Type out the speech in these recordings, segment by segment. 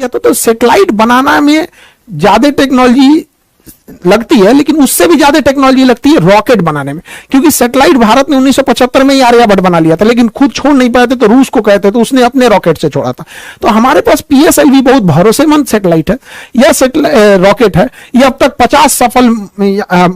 कहते तो सैटेलाइट बनाना में ज्यादा टेक्नोलॉजी लगती है, लेकिन उससे भी ज्यादा टेक्नोलॉजी लगती है रॉकेट बनाने में, क्योंकि सैटेलाइट भारत ने 1975 में ही आर्यभट्ट बना लिया था, लेकिन खुद छोड़ नहीं पाए थे तो रूस को कहते तो उसने अपने रॉकेट से छोड़ा था। तो हमारे पास PSLV बहुत भरोसेमंद सैटेलाइट है, यह रॉकेट है, यह अब तक 50 सफल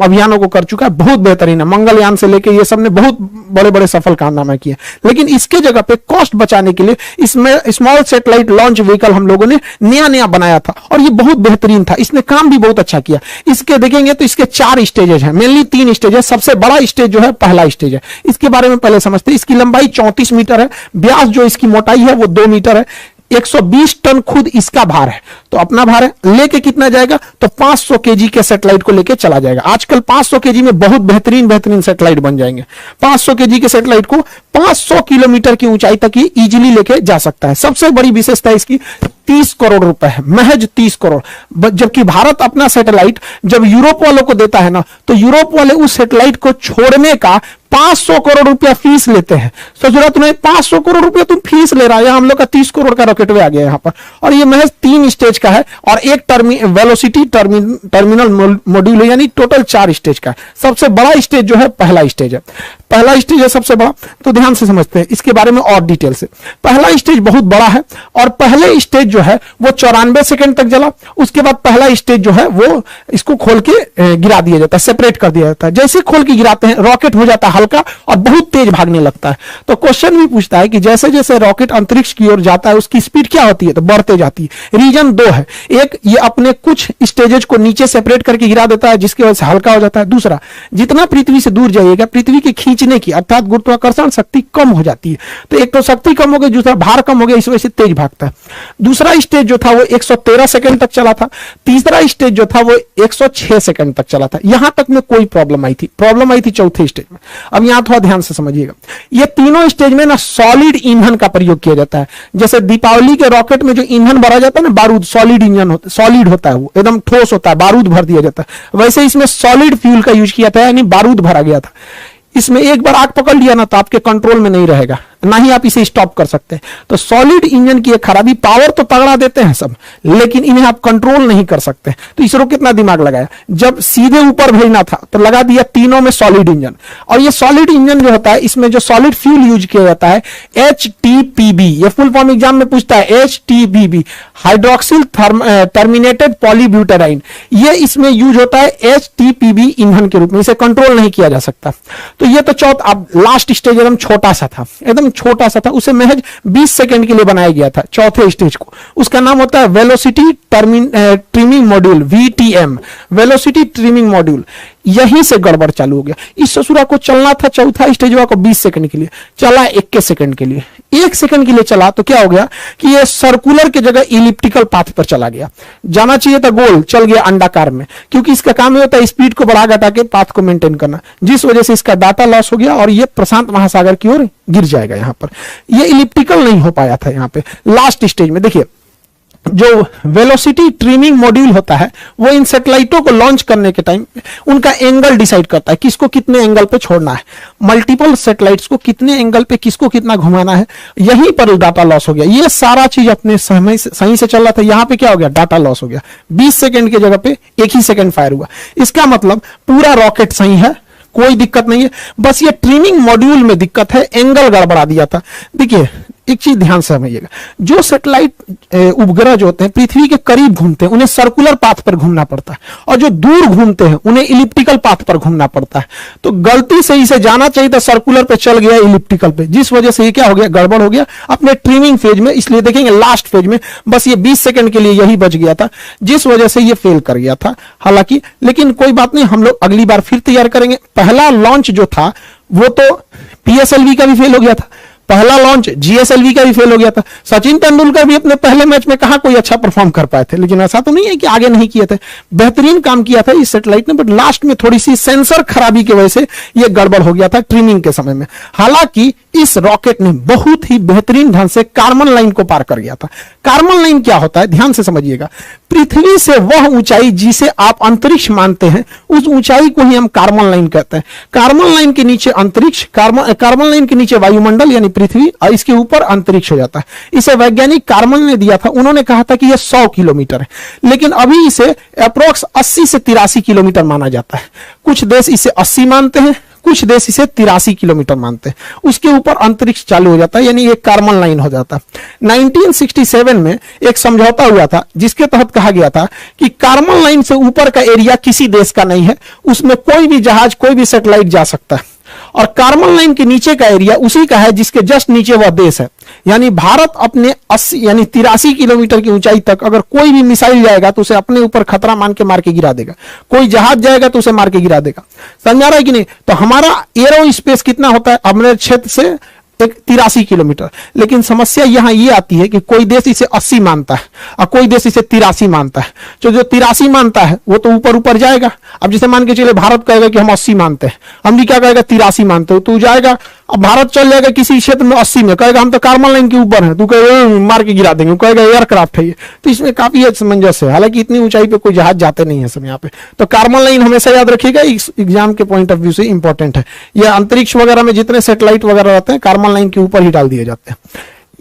अभियानों को कर चुका है, बहुत बेहतरीन है। मंगलयान से लेके ये सब ने बहुत बड़े बड़े सफल कारनामे किए, लेकिन इसके जगह पे कॉस्ट बचाने के लिए इसमें स्मॉल सैटेलाइट लॉन्च व्हीकल हम लोगों ने नया बनाया था और ये बहुत बेहतरीन था, इसने काम भी बहुत अच्छा किया। इसके देखेंगे तो इसके 4 स्टेजेस हैं, मेनली 3 स्टेज है। सबसे बड़ा स्टेज जो है पहला स्टेज है, इसके बारे में पहले समझते हैं। इसकी लंबाई 34 मीटर है, व्यास जो इसकी मोटाई है वो 2 मीटर है, 120 टन खुद इसका भार है। तो अपना भार है, लेके कितना जाएगा तो 500 केजी के सैटेलाइट को लेके चला जाएगा। आजकल 500 केजी में बहुत बेहतरीन सैटेलाइट बन जाएंगे। 500 केजी के सैटेलाइट को 500 किलोमीटर की ऊंचाई तक ही इजीली लेके जा सकता है। सबसे बड़ी विशेषता इसकी 30 करोड़ रुपए है, महज 30 करोड़। जबकि भारत अपना सैटेलाइट जब यूरोप वालों को देता है ना, तो यूरोप वाले उस सैटेलाइट को छोड़ने का 500 करोड़ रुपया फीस लेते हैं। सोच रहा तुम्हें 500 करोड़ रुपया तुम फीस ले रहा है, हम लोग का 30 करोड़ का रॉकेट वे आ गया यहां पर। और ये महज 3 स्टेज का है और एक वेलोसिटी टर्मिनल मॉड्यूल है, यानी टोटल 4 स्टेज का है। सबसे बड़ा स्टेज जो है पहला स्टेज है, पहला स्टेज है सबसे बड़ा। तो ध्यान से समझते हैं इसके बारे में और डिटेल से। पहला स्टेज बहुत बड़ा है और पहले स्टेज जो है वो 94 सेकंड तक जला। उसके बाद पहला स्टेज जो है वो इसको खोल के गिरा दिया जाता है, सेपरेट कर दिया जाता है। जैसे खोल के गिराते हैं रॉकेट हो जाता है हल्का और बहुत तेज भागने लगता है। तो क्वेश्चन भी पूछता है कि जैसे जैसे रॉकेट अंतरिक्ष की ओर जाता है उसकी स्पीड क्या होती है, तो बढ़ते जाती है। रीजन 2 है, एक ये अपने कुछ स्टेजेस को नीचे सेपरेट करके गिरा देता है जिसकी वजह से हल्का हो जाता है। दूसरा, जितना पृथ्वी से दूर जाइएगा पृथ्वी की खींचने की अर्थात गुरुत्वाकर्षण शक्ति कम हो जाती है। तो एक तो शक्ति कम हो गई, दूसरा भार कम हो गया, इस वजह से तेज भागता है। दूसरा स्टेज जो था वो 113 सेकंड तक चला था। तीसरा स्टेज जो था वो 106 सेकंड तक चला था। यहां तक में कोई प्रॉब्लम आई थी चौथे स्टेज में। अब यहां थोड़ा ध्यान से समझिएगा, ये तीनों स्टेज में ना सॉलिड ईंधन का प्रयोग किया जाता है। जैसे दीपावली के रॉकेट में जो ईंधन भरा जाता है ना, बारूद, सॉलिड इंजन होता, सॉलिड होता है, वो एकदम ठोस होता है, बारूद भर दिया जाता है। वैसे इसमें सॉलिड फ्यूल का यूज किया था, यानी बारूद भरा गया था। इसमें एक बार आग पकड़ लिया ना तो आपके कंट्रोल में नहीं रहेगा, ना ही आप इसे स्टॉप कर सकते हैं। तो सॉलिड इंजन की एक खराबी, पावर तो तगड़ा देते हैं सब, लेकिन इन्हें आप कंट्रोल नहीं कर सकते। तो इसरो कितना दिमाग लगाया, जब सीधे ऊपर भेजना था तो लगा दिया तीनों में सॉलिड इंजन। और ये सॉलिड इंजन जो होता है इसमें जो सॉलिड फ्यूल यूज किया जाता है HTPB, ये फुल फॉर्म एग्जाम में पूछता है, HTPB हाइड्रोक्सिल टर्मिनेटेड पॉलीब्यूटेराइन, ये इसमें यूज होता है HTPB ईंधन के रूप में। इसे कंट्रोल नहीं किया जा सकता। तो ये तो अब लास्ट स्टेज एकदम छोटा सा था, एकदम छोटा सा था, उसे महज 20 सेकंड के लिए बनाया गया था चौथे स्टेज को। उसका नाम होता है velocity trimming module, VTM, velocity trimming module. यहीं से गड़बड़ चालू हो गया। इस ससुरा को चलना था चौथा स्टेज को 20 सेकंड के लिए, चला 21 सेकंड के लिए। 1 सेकंड के लिए चला तो क्या हो गया कि ये सर्कुलर की जगह इलिप्टिकल पाथ पर चला गया। जाना चाहिए था गोल, चल गया अंडाकार में, क्योंकि इसका काम होता है स्पीड को बढ़ा घटा के पाथ को मेंटेन करना, जिस वजह से इसका डाटा लॉस हो गया और ये प्रशांत महासागर की ओर गिर जाएगा। यहां पर ये इलिप्टिकल नहीं हो पाया था। यहां पे लास्ट स्टेज में देखिए, जो वेलोसिटी ट्रिमिंग मॉड्यूल होता है वो इन सैटेलाइटों को लॉन्च करने के टाइम उनका एंगल डिसाइड करता है, किसको कितने एंगल पे छोड़ना है, मल्टीपल सैटेलाइट्स को कितने एंगल पे किसको कितना घुमाना है। यहीं पर डाटा लॉस हो गया। ये सारा चीज अपने समय सही से चल रहा था, यहां पे क्या हो गया, डाटा लॉस हो गया। 20 सेकंड की जगह पे 1 ही सेकंड फायर हुआ। इसका मतलब पूरा रॉकेट सही है, कोई दिक्कत नहीं है, बस ये ट्रिमिंग मॉड्यूल में दिक्कत है, एंगल गड़बड़ा दिया था। देखिए एक चीज ध्यान से समझिएगा, जो सैटेलाइट उपग्रह जो होते हैं पृथ्वी के करीब घूमते हैं उन्हें सर्कुलर पाथ पर घूमना पड़ता है, और जो दूर घूमते हैं उन्हें इलिप्टिकल पाथ पर घूमना पड़ता है। तो गलती से इसे जाना चाहिए था सर्कुलर पे, चल गया इलिप्टिकल पे, जिस वजह से ये क्या हो गया, गड़बड़ हो गया अपने ट्रिमिंग फेज में। इसलिए देखेंगे लास्ट फेज में बस ये 20 सेकंड के लिए यही बच गया था, जिस वजह से ये फेल कर गया था। हालांकि लेकिन कोई बात नहीं, हम लोग अगली बार फिर तैयार करेंगे। पहला लॉन्च जो था वो तो PSLV का भी फेल हो गया था, पहला लॉन्च GSLV का भी फेल हो गया था। सचिन तेंदुलकर भी अपने पहले मैच में कहा कोई अच्छा परफॉर्म कर पाए थे, लेकिन ऐसा तो नहीं है कि आगे नहीं किए थे, बेहतरीन काम किया था इस सैटेलाइट ने, बट लास्ट में थोड़ी सी सेंसर खराबी की वजह से यह गड़बड़ हो गया था ट्रिमिंग के समय में। हालांकि इस रॉकेट ने बहुत ही बेहतरीन ढंग से कार्बन लाइन को पार कर गया था। कार्बन लाइन क्या होता है, ध्यान से समझिएगा। पृथ्वी से वह ऊंचाई जिसे आप अंतरिक्ष मानते हैं, उस ऊंचाई को ही हम कार्बन लाइन कहते हैं। कार्बन लाइन के नीचे अंतरिक्ष, कार्बन लाइन के नीचे वायुमंडल यानी पृथ्वी और इसके ऊपर अंतरिक्ष हो जाता है। इसे वैज्ञानिक कार्मन ने दिया था, उन्होंने कहा था कि यह 100 किलोमीटर है, लेकिन अभी इसे अप्रोक्स 80 से 83 किलोमीटर माना जाता है। कुछ देश इसे 80 मानते हैं, कुछ देश इसे 83 किलोमीटर मानते हैं। उसके ऊपर अंतरिक्ष चालू हो जाता है, यानी एक कार्बन लाइन हो जाता है। 1967 में एक समझौता हुआ था जिसके तहत कहा गया था कि कार्बन लाइन से ऊपर का एरिया किसी देश का नहीं है, उसमें कोई भी जहाज, कोई भी सैटेलाइट जा सकता है, और कार्बन लाइन के नीचे का एरिया उसी का है जिसके जस्ट नीचे वह देश है। यानी भारत अपने 80 यानी 83 किलोमीटर की ऊंचाई तक अगर कोई भी मिसाइल जाएगा तो उसे अपने ऊपर खतरा मान के मार के गिरा देगा, कोई जहाज जाएगा तो उसे मार के गिरा देगा। समझा रहा है कि नहीं? तो हमारा एरो स्पेस कितना होता है अपने क्षेत्र से? 83 किलोमीटर। लेकिन समस्या यहां यह आती है कि कोई देश इसे 80 मानता है और कोई देश इसे 83 मानता है। जो 83 मानता है वो तो ऊपर ऊपर जाएगा। अब जैसे मान के चले भारत कहेगा कि हम 80 मानते हैं, अमेरिका कहेगा 83 मानते हो, तो जाएगा। अब भारत चल जाएगा किसी क्षेत्र में 80 में, कहेगा हम तो कार्बन लाइन के ऊपर हैं, तू कहेगा मार के गिरा देंगे, कहेगा एयरक्राफ्ट है ये। तो इसमें काफी असमंजस है, हालांकि इतनी ऊंचाई पे कोई जहाज जाते नहीं है सब यहाँ पे। तो कार्बन लाइन हमेशा याद रखिएगा, एग्जाम के पॉइंट ऑफ व्यू से इंपॉर्टेंट है। यह अंतरिक्ष वगैरह में जितने सैटेलाइट वगैरह रहते हैं कार्बन लाइन के ऊपर ही डाल दिए जाते हैं।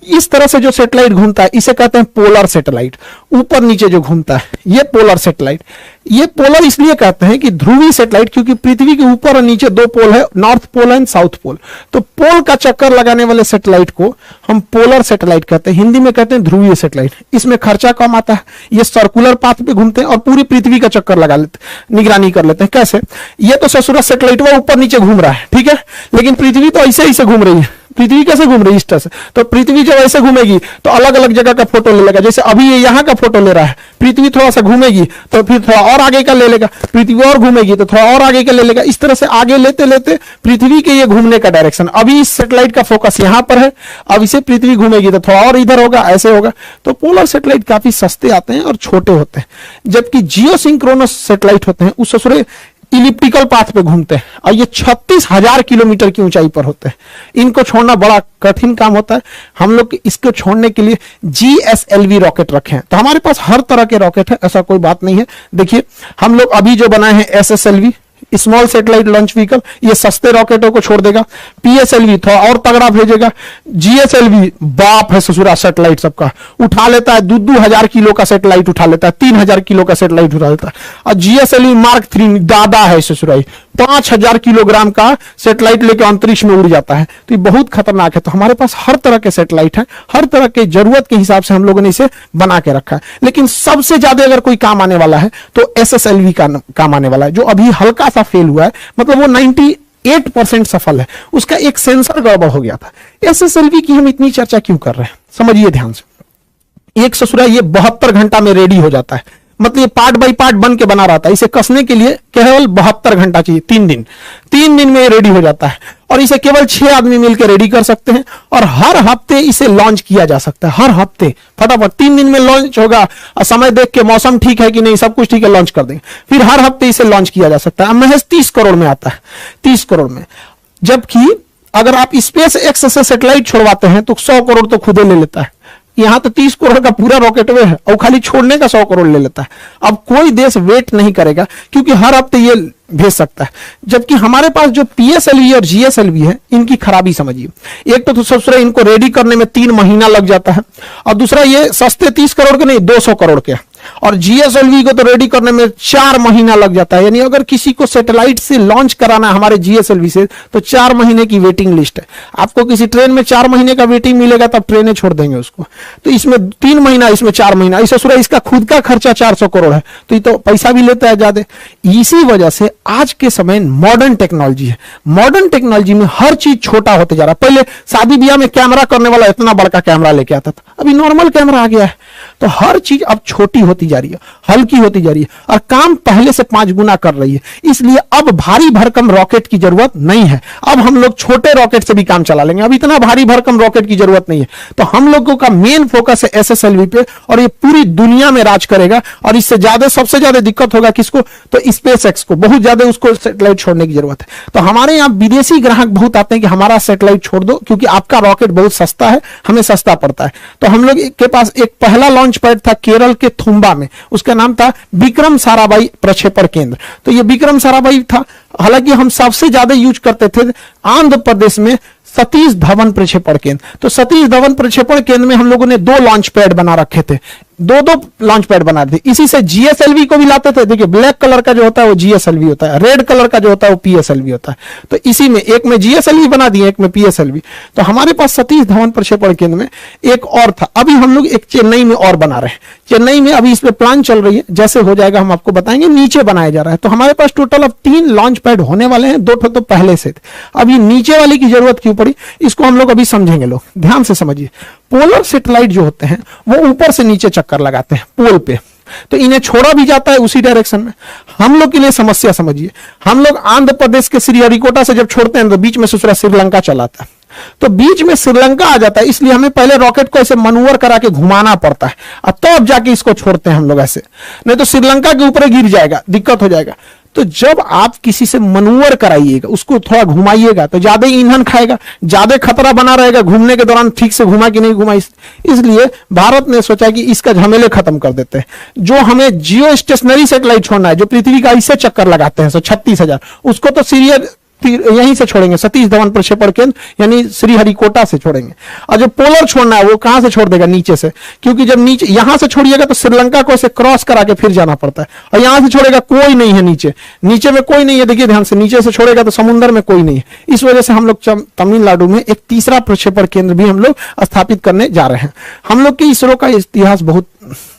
इस तरह से जो सैटेलाइट घूमता है इसे कहते हैं पोलर सैटेलाइट, ऊपर नीचे जो घूमता है ये पोलर सैटेलाइट। ये पोलर इसलिए कहते हैं कि ध्रुवीय सैटेलाइट, क्योंकि पृथ्वी के ऊपर और नीचे दो पोल है, north pole and south pole. तो पोल का चक्कर लगाने वाले सैटेलाइट को हम पोलर सैटेलाइट कहते हैं, हिंदी में कहते हैं ध्रुवीय सैटेलाइट। इसमें खर्चा कम आता है, ये सर्कुलर पाथ पे घूमते हैं और पूरी पृथ्वी का चक्कर लगा लेते, निगरानी कर लेते हैं। कैसे? ये तो ससुरा सैटेलाइट वो ऊपर नीचे घूम रहा है, ठीक है, लेकिन पृथ्वी तो ऐसे ऐसे घूम रही है। पृथ्वी कैसे घूम रही है? इस तरह से। तो पृथ्वी जब ऐसे घूमेगी तो अलग अलग जगह का फोटो ले लेगा। जैसे अभी ये यहाँ का फोटो ले रहा है, पृथ्वी थोड़ा सा घूमेगी तो फिर थोड़ा और आगे का ले लेगा, पृथ्वी और घूमेगी तो थोड़ा और आगे का ले लेगा। इस तरह से आगे लेते लेते पृथ्वी के ये घूमने का डायरेक्शन, अभी इस सैटेलाइट का फोकस यहाँ पर है, अब इसे पृथ्वी घूमेगी तो थोड़ा और इधर होगा, ऐसे होगा। तो पोलर सैटेलाइट काफी सस्ते आते हैं और छोटे होते हैं, जबकि जियो सिंक्रोनस सैटेलाइट होते हैं उस ससुरे इलिप्टिकल पाथ पे घूमते हैं और ये 36,000 किलोमीटर की ऊंचाई पर होते हैं। इनको छोड़ना बड़ा कठिन काम होता है। हम लोग इसको छोड़ने के लिए GSLV रॉकेट रखे हैं। तो हमारे पास हर तरह के रॉकेट है, ऐसा कोई बात नहीं है। देखिए हम लोग अभी जो बनाए हैं SSLV, small satellite launch vehicle, ये सस्ते रॉकेटों को छोड़ देगा। PSLV थोड़ा और तगड़ा भेजेगा। GSLV बाप है ससुरा सैटेलाइट सबका, उठा लेता है 2,000 किलो का सैटेलाइट उठा लेता है, 3,000 किलो का सैटेलाइट उठा लेता है। और GSLV Mark 3 दादा है ससुराई, 5,000 किलोग्राम का सैटेलाइट लेकर अंतरिक्ष में उड़ जाता है। तो ये बहुत खतरनाक है। तो हमारे पास हर तरह के सैटेलाइट है, हर तरह के जरूरत के हिसाब से हम लोगों ने इसे बना के रखा है। लेकिन सबसे ज्यादा अगर कोई काम आने वाला है तो SSLV का काम आने वाला है, जो अभी हल्का सा फेल हुआ है, मतलब वो 98% सफल है। उसका एक सेंसर गड़बड़ हो गया था। SSLV की हम इतनी चर्चा क्यों कर रहे हैं, समझिए ध्यान से। एक ससुरा ये 72 घंटा में रेडी हो जाता है, मतलब ये पार्ट बाय पार्ट बन के बना रहता है। इसे कसने के लिए केवल 72 घंटा चाहिए, 3 दिन में रेडी हो जाता है। और इसे केवल 6 आदमी मिलकर रेडी कर सकते हैं और हर हफ्ते इसे लॉन्च किया जा सकता है। हर हफ्ते फटाफट 3 दिन में लॉन्च होगा और समय देख के मौसम ठीक है कि नहीं, सब कुछ ठीक है, लॉन्च कर देंगे। फिर हर हफ्ते इसे लॉन्च किया जा सकता है। महज 30 करोड़ में आता है, 30 करोड़ में। जबकि अगर आप स्पेस एक्स से सैटेलाइट छोड़वाते हैं तो 100 करोड़ तो खुदे ले लेता है। यहां तो 30 करोड़ का पूरा रॉकेटवे है और खाली छोड़ने का 100 करोड़ ले लेता है। अब कोई देश वेट नहीं करेगा क्योंकि हर हफ्ते ये भेज सकता है। जबकि हमारे पास जो PSLV और GSLV है, इनकी खराबी समझिए। एक तो सबसे इनको रेडी करने में 3 महीना लग जाता है, और दूसरा ये सस्ते 30 करोड़ के नहीं 200 करोड़ के, और GSLV को तो रेडी करने में 4 महीना लग जाता है। यानी अगर किसी को सैटेलाइट से लॉन्च कराना है हमारे GSLV से तो 4 महीने की वेटिंग लिस्ट है। आपको किसी ट्रेन में 4 महीने का वेटिंग मिलेगा तब ट्रेनें छोड़ देंगे उसको। तो इसमें 3 महीना, इसमें 4 महीना, इसका खुद का खर्चा 400 करोड़ है, तो ये तो पैसा भी लेता है ज्यादा। इसी वजह से आज के समय मॉडर्न टेक्नोलॉजी है। मॉडर्न टेक्नोलॉजी में हर चीज छोटा होते जा रहा है। पहले शादी ब्याह में कैमरा करने वाला इतना बड़का कैमरा लेके आता था, अभी नॉर्मल कैमरा आ गया है। तो हर चीज अब छोटी होती जा रही है, हल्की होती जा रही है, और काम पहले से 5 गुना कर रही है। इसलिए अब भारी भरकम रॉकेट की जरूरत नहीं है। अब हम लोग छोटे रॉकेट से भी काम चला लेंगे, अब इतना भारी भरकम रॉकेट की जरूरत नहीं है। तो हम लोगों का मेन फोकस है SSLV पे, और ये पूरी दुनिया में राज करेगा। और इससे ज्यादा, सबसे ज्यादा दिक्कत होगा किसको, तो SpaceX को। बहुत ज्यादा उसको सैटेलाइट छोड़ने की जरूरत है। तो हमारे यहाँ विदेशी ग्राहक बहुत आते हैं कि हमारा सैटेलाइट छोड़ दो, क्योंकि आपका रॉकेट बहुत सस्ता है, हमें सस्ता पड़ता है। तो हम लोग के पास एक पहला लॉन्च पैड था केरल के थुम्बा में, उसका नाम था विक्रम साराभाई प्रक्षेपण केंद्र। तो ये विक्रम साराभाई था। हालांकि हम सबसे ज्यादा यूज करते थे आंध्र प्रदेश में सतीश धवन प्रक्षेपण केंद्र। तो सतीश धवन प्रक्षेपण केंद्र में हम लोगों ने 2 लॉन्च पैड बना रखे थे, 2 लॉन्च पैड बना थे। इसी से जीएसएलवी को भी लाते थे। देखिए ब्लैक कलर का जो होता है वो जीएसएलवी होता है, रेड कलर का जो होता है वो पीएसएलवी होता है। तो इसी में एक में जीएसएलवी बना दिए, एक में पीएसएलवी। तो हमारे पास सतीश धवन प्रक्षेपण केंद्र में एक और था। अभी हम लोग एक चेन्नई में और बना रहे हैं। चेन्नई में अभी इस पे प्लान चल रही है, जैसे हो जाएगा हम आपको बताएंगे। नीचे बनाया जा रहा है। तो हमारे पास टोटल अब 3 लॉन्च पैड होने वाले हैं, 2 तो पहले से थे। अभी नीचे वाले की जरूरत क्यों पड़ी, इसको हम लोग अभी समझेंगे। लोग ध्यान से समझिए। पोलर सैटेलाइट जो होते हैं वो ऊपर से नीचे चक्कर लगाते हैं पोल पे, तो इन्हें छोड़ा भी जाता है उसी डायरेक्शन में। हम लोग के लिए समस्या समझिए, हम लोग आंध्र प्रदेश के श्रीहरिकोटा से जब छोड़ते हैं तो बीच में दूसरा श्रीलंका चलाता है, तो बीच में श्रीलंका आ जाता है। इसलिए हमें पहले रॉकेट को ऐसे मनूवर करा के घुमाना पड़ता है, अब तो जाके इसको छोड़ते हैं हम लोग ऐसे, नहीं तो श्रीलंका के ऊपर गिर जाएगा, दिक्कत हो जाएगा। तो जब आप किसी से मनूवर कराइएगा, उसको थोड़ा घुमाइएगा, तो ज्यादा ईंधन खाएगा, ज्यादा खतरा बना रहेगा घूमने के दौरान, ठीक से घुमा कि नहीं घुमा। इसलिए भारत ने सोचा कि इसका झमेले खत्म कर देते हैं। जो हमें जियो स्टेशनरी सैटेलाइट छोड़ना है, जो पृथ्वी का इससे चक्कर लगाते हैं 36,000, उसको तो यहीं से छोड़ेंगे, सतीश धवन प्रक्षेपण केंद्र यानी श्रीहरिकोटा से छोड़ेंगे। और जो पोलर छोड़ना है वो कहां से छोड़ देगा, नीचे से, क्योंकि जब नीचे यहां से छोड़िएगा तो श्रीलंका को ऐसे क्रॉस करा के फिर जाना पड़ता है। और यहां से छोड़ेगा, कोई नहीं है नीचे, नीचे में कोई नहीं है। देखिए ध्यान से, नीचे से छोड़ेगा तो समुद्र में कोई नहीं है। इस वजह से हम लोग तमिलनाडु में एक तीसरा प्रक्षेपण केंद्र भी हम लोग स्थापित करने जा रहे हैं। हम लोग के इसरो का इतिहास बहुत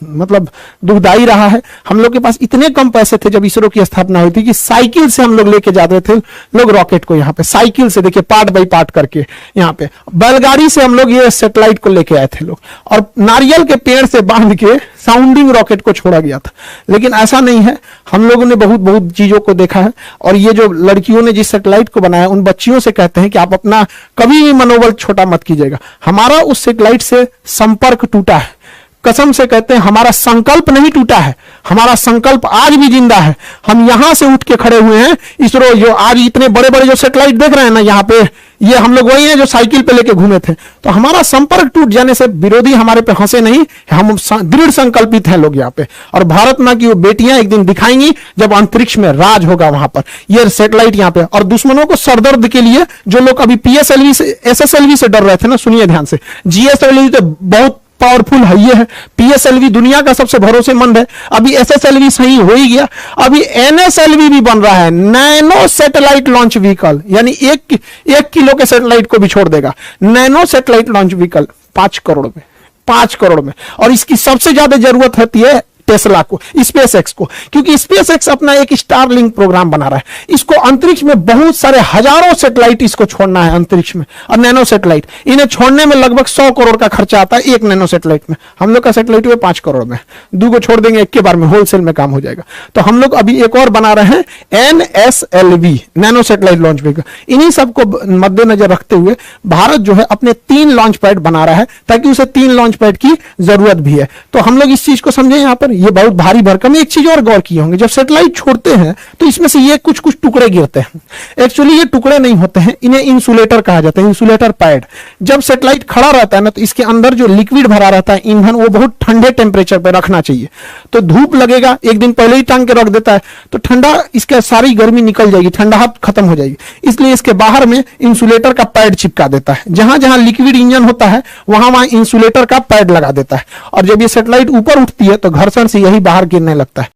मतलब दुखदाई रहा है। हम लोग के पास इतने कम पैसे थे जब इसरो की स्थापना हुई थी कि साइकिल से हम लोग लेके जाते थे लोग रॉकेट को, यहाँ पे साइकिल से, देखिए पार्ट बाई पार्ट करके, यहाँ पे बैलगाड़ी से हम लोग ये सैटेलाइट को लेके आए थे लोग, और नारियल के पेड़ से बांध के साउंडिंग रॉकेट को छोड़ा गया था। लेकिन ऐसा नहीं है, हम लोगों ने बहुत बहुत चीजों को देखा है। और ये जो लड़कियों ने जिस सैटेलाइट को बनाया, उन बच्चियों से कहते हैं कि आप अपना कभी भी मनोबल छोटा मत कीजिएगा। हमारा उस सैटेलाइट से संपर्क टूटा है, कसम से कहते हैं, हमारा संकल्प नहीं टूटा है, हमारा संकल्प आज भी जिंदा है। हम यहां से उठ के खड़े हुए हैं। इसरो जो आज इतने बड़े बड़े जो सैटेलाइट देख रहे हैं ना यहाँ पे, ये हम लोग वही हैं जो साइकिल पे लेके घूमे थे। तो हमारा संपर्क टूट जाने से विरोधी हमारे पे हंसे नहीं, हम दृढ़ संकल्पित हैं लोग यहाँ पे। और भारत मां की वो बेटियां एक दिन दिखाएंगी जब अंतरिक्ष में राज होगा वहां पर, ये सैटेलाइट यहाँ पे। और दुश्मनों को सरदर्द के लिए जो लोग अभी पीएसएलवी से, एसएसएलवी से डर रहे थे ना, सुनिए ध्यान से, जीएसएलवी तो बहुत पावरफुल है, ये है पीएसएलवी दुनिया का सबसे भरोसेमंद है। अभी एसएसएलवी सही हो ही गया, अभी एनएसएलवी भी बन रहा है, नैनो सैटेलाइट लॉन्च व्हीकल, यानी 1 किलो के सैटेलाइट को भी छोड़ देगा। Nano satellite launch vehicle 5 crore में, 5 करोड़ में। और इसकी सबसे ज्यादा जरूरत होती है टेस्ला को, स्पेसएक्स को, क्योंकि स्पेसएक्स अपना एक स्टारलिंक प्रोग्राम बना रहा है। इसको अंतरिक्ष में बहुत सारे हजारों सैटेलाइट इसको छोड़ना है अंतरिक्ष में, और नैनो सैटेलाइट इन्हें छोड़ने में लगभग 100 करोड़ का खर्चा आता है एक नैनो सैटेलाइट में। हम लोग का सैटेलाइट हुए 5 करोड़ में, 2 को छोड़ देंगे एक के बार में, होलसेल में काम हो जाएगा। तो हम लोग अभी एक और बना रहे हैं एनएसएलवी, नैनो सैटेलाइट लॉन्च व्हीकल। इन्हीं सबको मद्देनजर रखते हुए भारत जो है अपने 3 लॉन्च पैड बना रहा है, ताकि उसे 3 लॉन्च पैड की जरूरत भी है। तो हम लोग इस चीज को समझे यहाँ पर, ये बहुत भारी भरकम। एक चीज और गौर किए होंगे, जब सैटेलाइट छोड़ते हैं तो इसमें से ये कुछ कुछ टुकड़े गिरते हैं। एक्चुअली ये टुकड़े नहीं होते हैं, इन्हें इंसुलेटर कहा जाता है, इंसुलेटर पैड। जब सैटेलाइट खड़ा रहता है ना, तो इसके अंदर जो लिक्विड भरा रहता है ईंधन, वो बहुत ठंडे टेम्परेचर पर रखना चाहिए। तो धूप लगेगा, एक दिन पहले ही टांग के रख देता है, तो ठंडा, इसका सारी गर्मी निकल जाएगी, ठंडाहट खत्म हो जाएगी। इसलिए इसके बाहर में इंसुलेटर का पैड चिपका देता है। जहां जहां लिक्विड इंजन होता है वहां वहां इंसुलेटर का पैड लगा देता है। और जब ये सैटेलाइट ऊपर उठती है तो घर्षण से यही बाहर गिरने लगता है।